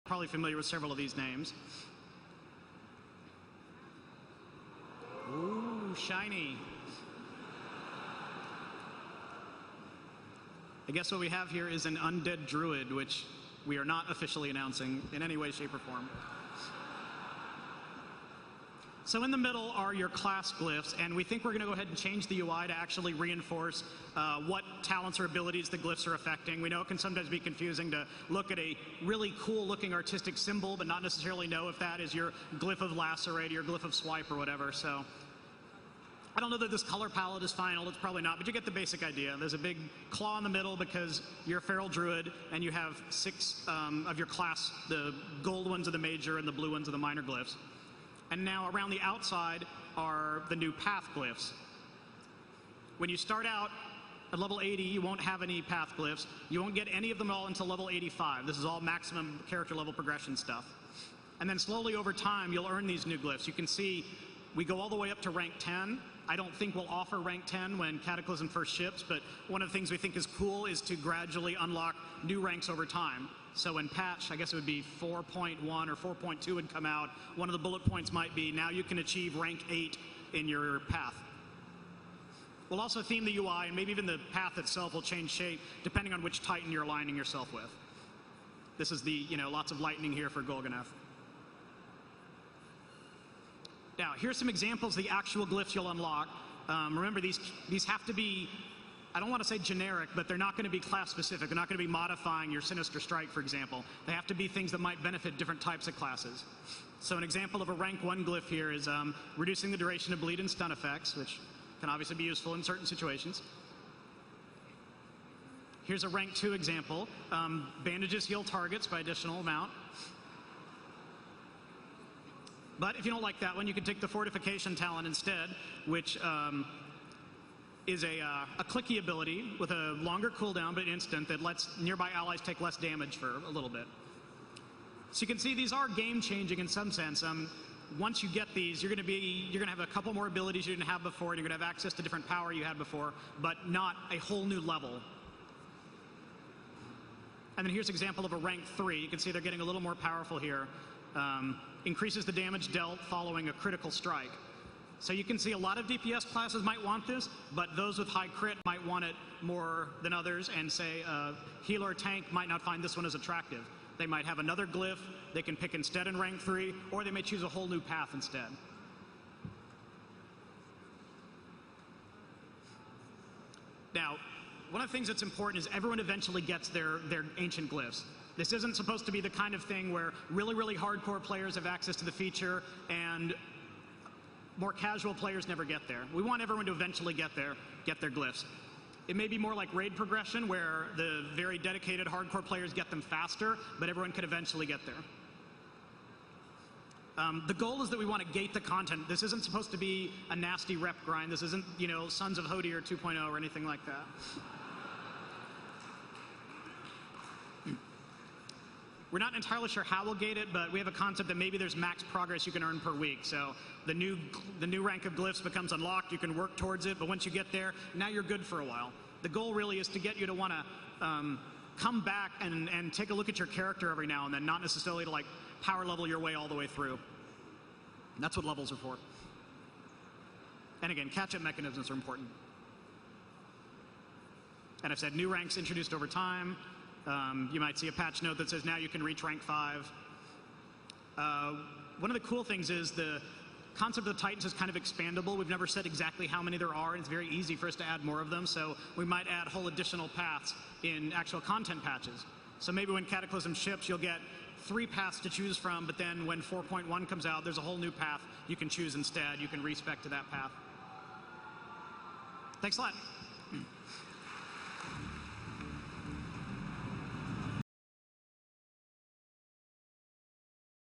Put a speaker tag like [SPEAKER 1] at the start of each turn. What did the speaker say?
[SPEAKER 1] Probably familiar with several of these names. Ooh, shiny. I guess what we have here is an undead druid, which we are not officially announcing in any way, shape, or form. So in the middle are your class glyphs, and we think we're going to go ahead and change the UI to actually reinforce what talents or abilities the glyphs are affecting. We know it can sometimes be confusing to look at a really cool-looking artistic symbol, but not necessarily know if that is your glyph of lacerate or your glyph of swipe or whatever. So I don't know that this color palette is final. It's probably not, but you get the basic idea. There's a big claw in the middle because you're a feral druid, and you have 6 of your class. The gold ones are the major, and the blue ones are the minor glyphs. And now around the outside are the new path glyphs. When you start out at level 80, you won't have any path glyphs. You won't get any of them all until level 85. This is all maximum character level progression stuff. And then slowly over time, you'll earn these new glyphs. You can see we go all the way up to rank 10. I don't think we'll offer rank 10 when Cataclysm first ships, but one of the things we think is cool is to gradually unlock new ranks over time. So when patch, I guess it would be 4.1 or 4.2 would come out, one of the bullet points might be now you can achieve rank 8 in your path. We'll also theme the UI, and maybe even the path itself will change shape depending on which Titan you're aligning yourself with. This is the, lots of lightning here for Golganath. Now, here's some examples of the actual glyphs you'll unlock. Remember, these have to be, I don't want to say generic, but they're not going to be class specific. They're not going to be modifying your Sinister Strike, for example. They have to be things that might benefit different types of classes. So an example of a rank 1 glyph here is reducing the duration of bleed and stun effects, which can obviously be useful in certain situations. Here's a rank 2 example. Bandages heal targets by additional amount. But if you don't like that one, you can take the Fortification talent instead, which is a clicky ability with a longer cooldown but instant that lets nearby allies take less damage for a little bit. So you can see these are game-changing in some sense. Once you get these, you're going to have a couple more abilities you didn't have before, and you're going to have access to different power you had before, but not a whole new level. And then here's an example of a rank 3. You can see they're getting a little more powerful here. Increases the damage dealt following a critical strike. So you can see a lot of DPS classes might want this, but those with high crit might want it more than others, and say healer or tank might not find this one as attractive. They might have another glyph they can pick instead in rank 3, or they may choose a whole new path instead. Now, one of the things that's important is everyone eventually gets their ancient glyphs. This isn't supposed to be the kind of thing where really, really hardcore players have access to the feature and more casual players never get there. We want everyone to eventually get their glyphs. It may be more like raid progression where the very dedicated hardcore players get them faster, but everyone could eventually get there. The goal is that we want to gate the content. This isn't supposed to be a nasty rep grind. This isn't, Sons of Hodier 2.0 or anything like that. We're not entirely sure how we'll gate it, but we have a concept that maybe there's max progress you can earn per week. So the new rank of glyphs becomes unlocked. You can work towards it, but once you get there, now you're good for a while. The goal really is to get you to want to come back and take a look at your character every now and then, not necessarily to power level your way all the way through. And that's what levels are for. And again, catch-up mechanisms are important. And I've said new ranks introduced over time. You might see a patch note that says now you can reach rank 5. One of the cool things is the concept of the Titans is kind of expandable. We've never said exactly how many there are, and it's very easy for us to add more of them, so we might add whole additional paths in actual content patches. So maybe when Cataclysm ships, you'll get 3 paths to choose from, but then when 4.1 comes out, there's a whole new path you can choose instead. You can respec to that path. Thanks a lot.